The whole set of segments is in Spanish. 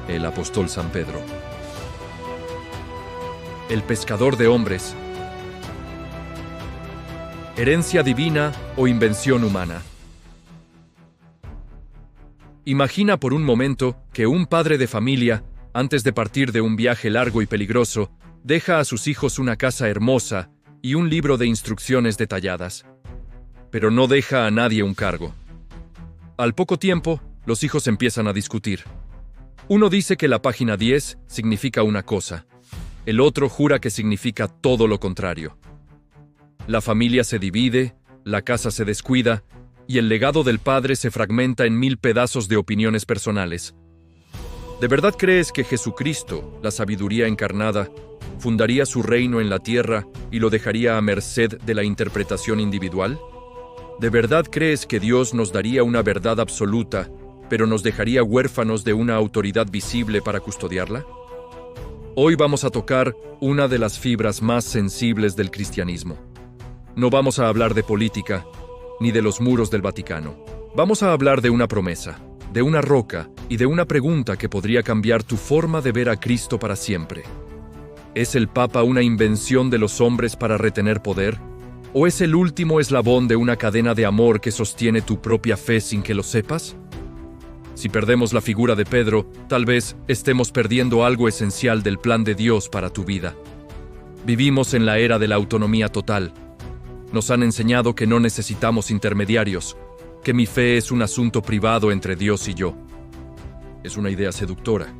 el apóstol San Pedro. El pescador de hombres. ¿Herencia divina o invención humana? Imagina por un momento que un padre de familia, antes de partir de un viaje largo y peligroso, deja a sus hijos una casa hermosa y un libro de instrucciones detalladas. Pero no deja a nadie un cargo. Al poco tiempo, los hijos empiezan a discutir. Uno dice que la página 10 significa una cosa. El otro jura que significa todo lo contrario. La familia se divide, la casa se descuida, y el legado del padre se fragmenta en 1000 pedazos de opiniones personales. ¿De verdad crees que Jesucristo, la sabiduría encarnada, fundaría su reino en la tierra y lo dejaría a merced de la interpretación individual? ¿De verdad crees que Dios nos daría una verdad absoluta, pero nos dejaría huérfanos de una autoridad visible para custodiarla? Hoy vamos a tocar una de las fibras más sensibles del cristianismo. No vamos a hablar de política, ni de los muros del Vaticano. Vamos a hablar de una promesa, de una roca y de una pregunta que podría cambiar tu forma de ver a Cristo para siempre. ¿Es el Papa una invención de los hombres para retener poder? ¿O es el último eslabón de una cadena de amor que sostiene tu propia fe sin que lo sepas? Si perdemos la figura de Pedro, tal vez estemos perdiendo algo esencial del plan de Dios para tu vida. Vivimos en la era de la autonomía total. Nos han enseñado que no necesitamos intermediarios, que mi fe es un asunto privado entre Dios y yo. Es una idea seductora.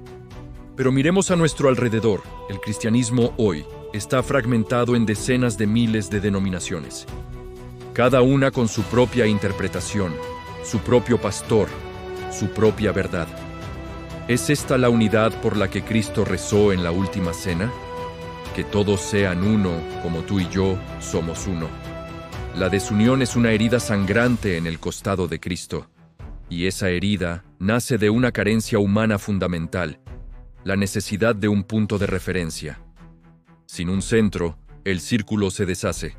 Pero miremos a nuestro alrededor. El cristianismo hoy está fragmentado en decenas de miles de denominaciones, cada una con su propia interpretación, su propio pastor, su propia verdad. ¿Es esta la unidad por la que Cristo rezó en la última cena? Que todos sean uno, como tú y yo somos uno. La desunión es una herida sangrante en el costado de Cristo, y esa herida nace de una carencia humana fundamental, la necesidad de un punto de referencia. Sin un centro, el círculo se deshace.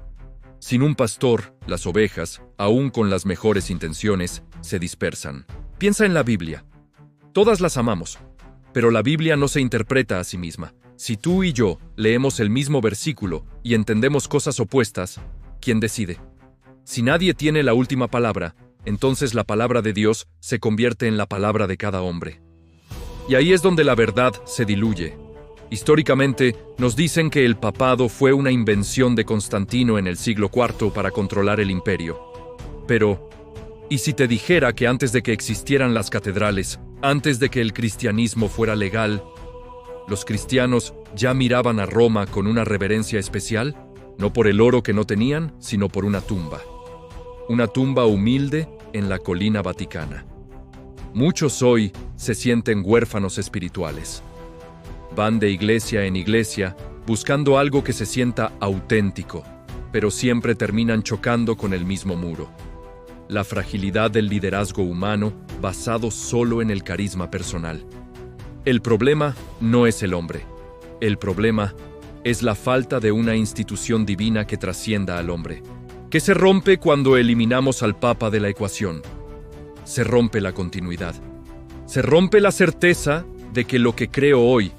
Sin un pastor, las ovejas, aun con las mejores intenciones, se dispersan. Piensa en la Biblia. Todas las amamos, pero la Biblia no se interpreta a sí misma. Si tú y yo leemos el mismo versículo y entendemos cosas opuestas, ¿quién decide? Si nadie tiene la última palabra, entonces la palabra de Dios se convierte en la palabra de cada hombre. Y ahí es donde la verdad se diluye. Históricamente, nos dicen que el papado fue una invención de Constantino en el siglo IV para controlar el imperio. Pero, ¿y si te dijera que antes de que existieran las catedrales, antes de que el cristianismo fuera legal, los cristianos ya miraban a Roma con una reverencia especial? No por el oro que no tenían, sino por una tumba. Una tumba humilde en la colina vaticana. Muchos hoy se sienten huérfanos espirituales. Van de iglesia en iglesia buscando algo que se sienta auténtico, pero siempre terminan chocando con el mismo muro. La fragilidad del liderazgo humano basado solo en el carisma personal. El problema no es el hombre. El problema es la falta de una institución divina que trascienda al hombre. ¿Qué se rompe cuando eliminamos al Papa de la ecuación? Se rompe la continuidad. Se rompe la certeza de que lo que creo hoy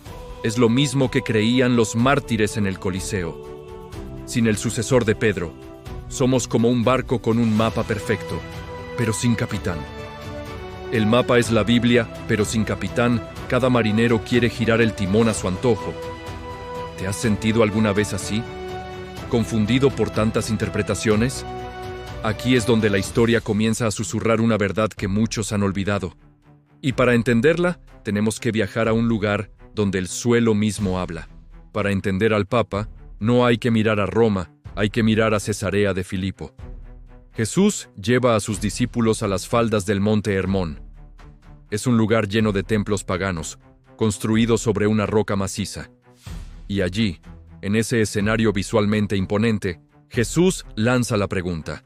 es lo mismo que creían los mártires en el Coliseo. Sin el sucesor de Pedro, somos como un barco con un mapa perfecto, pero sin capitán. El mapa es la Biblia, pero sin capitán, cada marinero quiere girar el timón a su antojo. ¿Te has sentido alguna vez así? ¿Confundido por tantas interpretaciones? Aquí es donde la historia comienza a susurrar una verdad que muchos han olvidado. Y para entenderla, tenemos que viajar a un lugar donde el suelo mismo habla. Para entender al Papa, no hay que mirar a Roma, hay que mirar a Cesarea de Filipo. Jesús lleva a sus discípulos a las faldas del monte Hermón. Es un lugar lleno de templos paganos, construido sobre una roca maciza. Y allí, en ese escenario visualmente imponente, Jesús lanza la pregunta: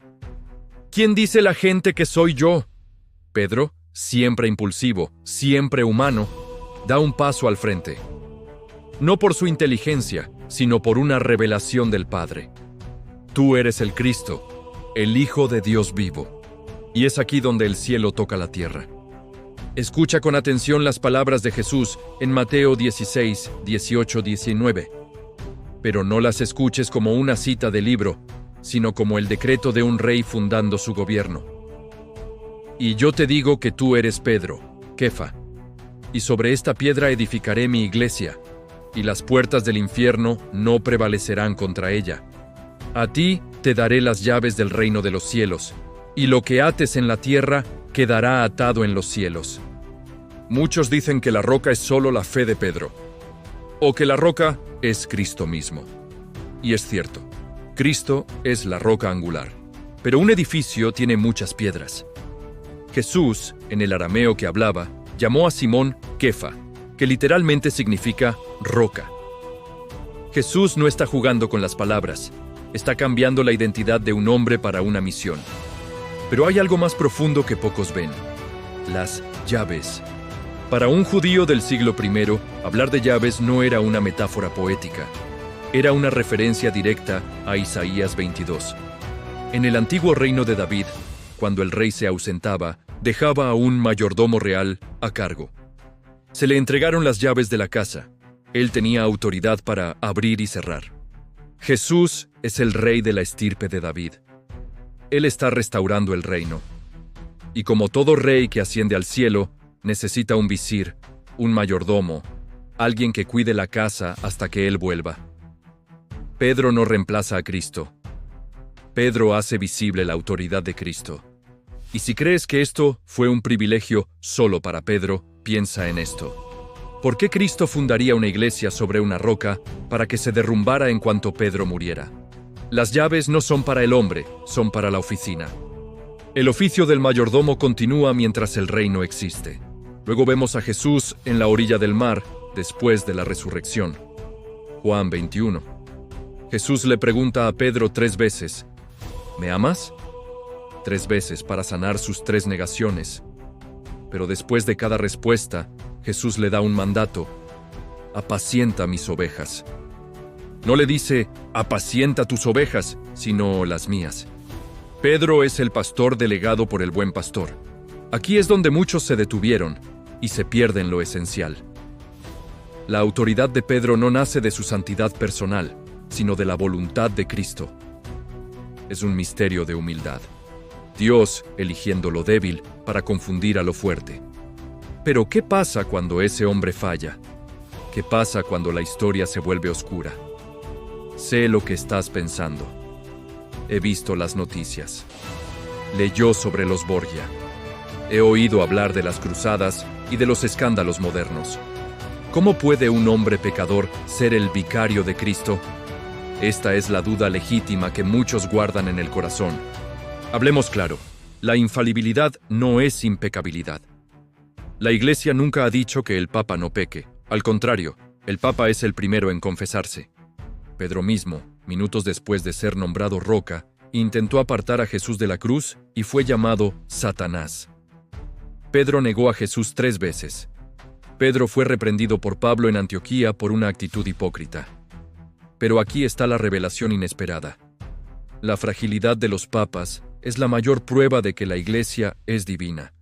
¿quién dice la gente que soy yo? Pedro, siempre impulsivo, siempre humano, da un paso al frente. No por su inteligencia, sino por una revelación del Padre. Tú eres el Cristo, el Hijo de Dios vivo. Y es aquí donde el cielo toca la tierra. Escucha con atención las palabras de Jesús en Mateo 16, 18, 19. Pero no las escuches como una cita de libro, sino como el decreto de un rey fundando su gobierno. Y yo te digo que tú eres Pedro, Kefa, y sobre esta piedra edificaré mi iglesia, y las puertas del infierno no prevalecerán contra ella. A ti te daré las llaves del reino de los cielos, y lo que ates en la tierra quedará atado en los cielos. Muchos dicen que la roca es solo la fe de Pedro, o que la roca es Cristo mismo. Y es cierto, Cristo es la roca angular, pero un edificio tiene muchas piedras. Jesús, en el arameo que hablaba, llamó a Simón Kefa, que literalmente significa roca. Jesús no está jugando con las palabras, está cambiando la identidad de un hombre para una misión. Pero hay algo más profundo que pocos ven: las llaves. Para un judío del siglo I, hablar de llaves no era una metáfora poética, era una referencia directa a Isaías 22. En el antiguo reino de David, cuando el rey se ausentaba, dejaba a un mayordomo real a cargo. Se le entregaron las llaves de la casa. Él tenía autoridad para abrir y cerrar. Jesús es el rey de la estirpe de David. Él está restaurando el reino. Y como todo rey que asciende al cielo, necesita un visir, un mayordomo, alguien que cuide la casa hasta que Él vuelva. Pedro no reemplaza a Cristo. Pedro hace visible la autoridad de Cristo. Y si crees que esto fue un privilegio solo para Pedro, piensa en esto. ¿Por qué Cristo fundaría una iglesia sobre una roca para que se derrumbara en cuanto Pedro muriera? Las llaves no son para el hombre, son para la oficina. El oficio del mayordomo continúa mientras el reino existe. Luego vemos a Jesús en la orilla del mar, después de la resurrección. Juan 21. Jesús le pregunta a Pedro 3 veces, ¿me amas? 3 veces para sanar sus 3 negaciones. Pero después de cada respuesta, Jesús le da un mandato: apacienta mis ovejas. No le dice, apacienta tus ovejas, sino las mías. Pedro es el pastor delegado por el buen pastor. Aquí es donde muchos se detuvieron y se pierden lo esencial. La autoridad de Pedro no nace de su santidad personal, sino de la voluntad de Cristo. Es un misterio de humildad. Dios eligiendo lo débil para confundir a lo fuerte. Pero ¿qué pasa cuando ese hombre falla? ¿Qué pasa cuando la historia se vuelve oscura? Sé lo que estás pensando. He visto las noticias. Leyó sobre los Borgia. He oído hablar de las cruzadas y de los escándalos modernos. ¿Cómo puede un hombre pecador ser el vicario de Cristo? Esta es la duda legítima que muchos guardan en el corazón. Hablemos claro, la infalibilidad no es impecabilidad. La Iglesia nunca ha dicho que el Papa no peque. Al contrario, el Papa es el primero en confesarse. Pedro mismo, minutos después de ser nombrado roca, intentó apartar a Jesús de la cruz y fue llamado Satanás. Pedro negó a Jesús 3 veces. Pedro fue reprendido por Pablo en Antioquía por una actitud hipócrita. Pero aquí está la revelación inesperada. La fragilidad de los papas es la mayor prueba de que la Iglesia es divina.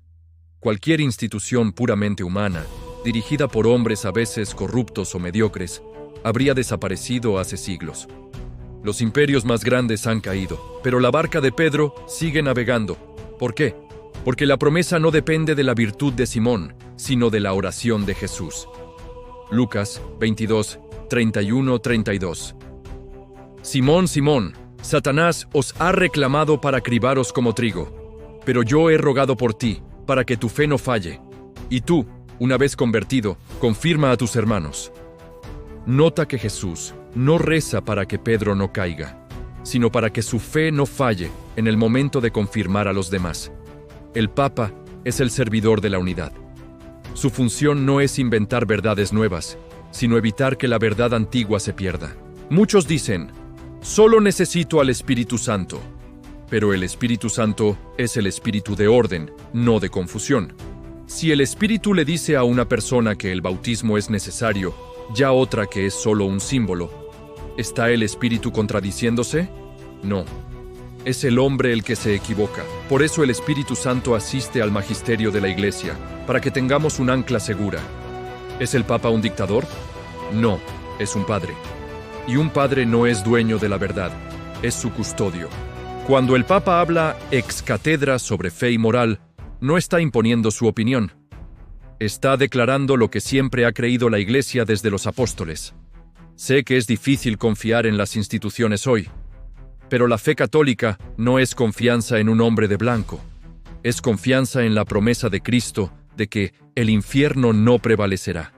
Cualquier institución puramente humana, dirigida por hombres a veces corruptos o mediocres, habría desaparecido hace siglos. Los imperios más grandes han caído, pero la barca de Pedro sigue navegando. ¿Por qué? Porque la promesa no depende de la virtud de Simón, sino de la oración de Jesús. Lucas 22, 31-32. Simón, Simón, Satanás os ha reclamado para cribaros como trigo, pero yo he rogado por ti, para que tu fe no falle. Y tú, una vez convertido, confirma a tus hermanos. Nota que Jesús no reza para que Pedro no caiga, sino para que su fe no falle en el momento de confirmar a los demás. El Papa es el servidor de la unidad. Su función no es inventar verdades nuevas, sino evitar que la verdad antigua se pierda. Muchos dicen, solo necesito al Espíritu Santo. Pero el Espíritu Santo es el espíritu de orden, no de confusión. Si el Espíritu le dice a una persona que el bautismo es necesario, ya otra que es solo un símbolo, ¿está el Espíritu contradiciéndose? No. Es el hombre el que se equivoca. Por eso el Espíritu Santo asiste al magisterio de la Iglesia, para que tengamos un ancla segura. ¿Es el Papa un dictador? No, es un padre. Y un padre no es dueño de la verdad, es su custodio. Cuando el Papa habla ex cátedra sobre fe y moral, no está imponiendo su opinión. Está declarando lo que siempre ha creído la Iglesia desde los apóstoles. Sé que es difícil confiar en las instituciones hoy, pero la fe católica no es confianza en un hombre de blanco. Es confianza en la promesa de Cristo de que el infierno no prevalecerá.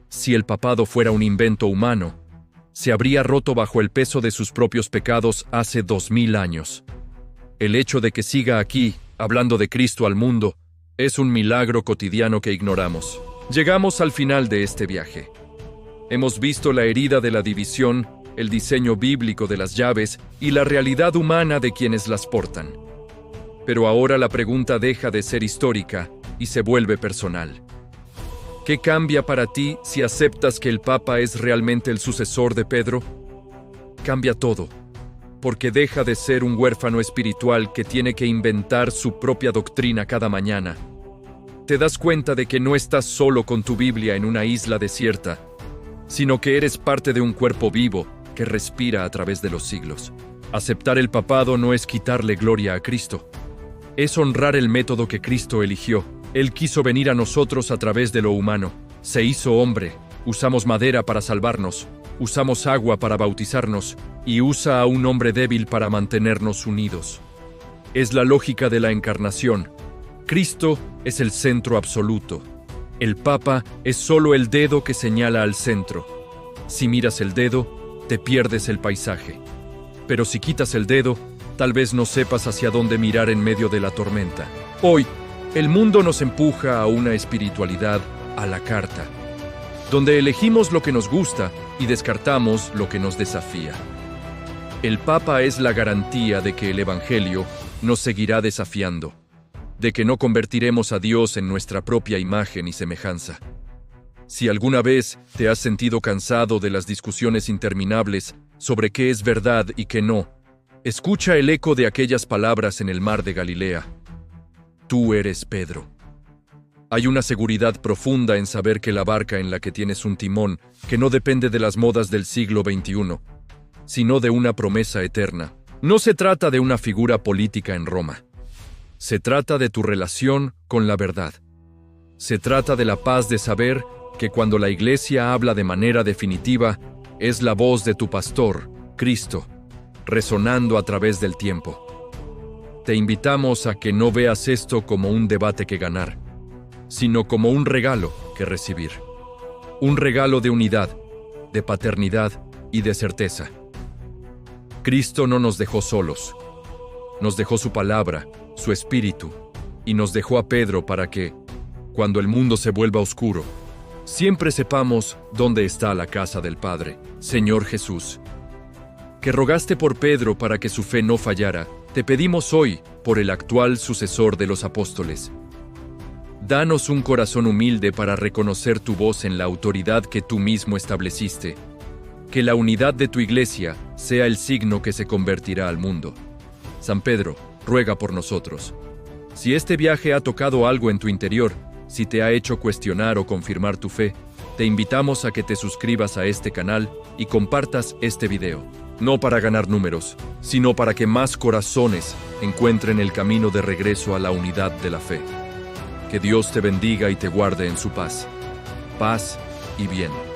Si el papado fuera un invento humano, se habría roto bajo el peso de sus propios pecados hace 2000 años. El hecho de que siga aquí, hablando de Cristo al mundo, es un milagro cotidiano que ignoramos. Llegamos al final de este viaje. Hemos visto la herida de la división, el diseño bíblico de las llaves y la realidad humana de quienes las portan. Pero ahora la pregunta deja de ser histórica y se vuelve personal. ¿Qué cambia para ti si aceptas que el Papa es realmente el sucesor de Pedro? Cambia todo, porque deja de ser un huérfano espiritual que tiene que inventar su propia doctrina cada mañana. Te das cuenta de que no estás solo con tu Biblia en una isla desierta, sino que eres parte de un cuerpo vivo que respira a través de los siglos. Aceptar el papado no es quitarle gloria a Cristo. Es honrar el método que Cristo eligió. Él quiso venir a nosotros a través de lo humano. Se hizo hombre. Usamos madera para salvarnos. Usamos agua para bautizarnos. Y usa a un hombre débil para mantenernos unidos. Es la lógica de la encarnación. Cristo es el centro absoluto. El Papa es solo el dedo que señala al centro. Si miras el dedo, te pierdes el paisaje. Pero si quitas el dedo, tal vez no sepas hacia dónde mirar en medio de la tormenta. Hoy, el mundo nos empuja a una espiritualidad a la carta, donde elegimos lo que nos gusta y descartamos lo que nos desafía. El Papa es la garantía de que el Evangelio nos seguirá desafiando, de que no convertiremos a Dios en nuestra propia imagen y semejanza. Si alguna vez te has sentido cansado de las discusiones interminables sobre qué es verdad y qué no, escucha el eco de aquellas palabras en el mar de Galilea. Tú eres Pedro. Hay una seguridad profunda en saber que la barca en la que tienes un timón, que no depende de las modas del siglo XXI, sino de una promesa eterna. No se trata de una figura política en Roma. Se trata de tu relación con la verdad. Se trata de la paz de saber que cuando la Iglesia habla de manera definitiva, es la voz de tu pastor, Cristo, resonando a través del tiempo. Te invitamos a que no veas esto como un debate que ganar, sino como un regalo que recibir. Un regalo de unidad, de paternidad y de certeza. Cristo no nos dejó solos. Nos dejó su palabra, su espíritu, y nos dejó a Pedro para que, cuando el mundo se vuelva oscuro, siempre sepamos dónde está la casa del Padre, Señor Jesús. Que rogaste por Pedro para que su fe no fallara, te pedimos hoy por el actual sucesor de los apóstoles. Danos un corazón humilde para reconocer tu voz en la autoridad que tú mismo estableciste. Que la unidad de tu Iglesia sea el signo que se convertirá al mundo. San Pedro, ruega por nosotros. Si este viaje ha tocado algo en tu interior, si te ha hecho cuestionar o confirmar tu fe, te invitamos a que te suscribas a este canal y compartas este video. No para ganar números, sino para que más corazones encuentren el camino de regreso a la unidad de la fe. Que Dios te bendiga y te guarde en su paz. Paz y bien.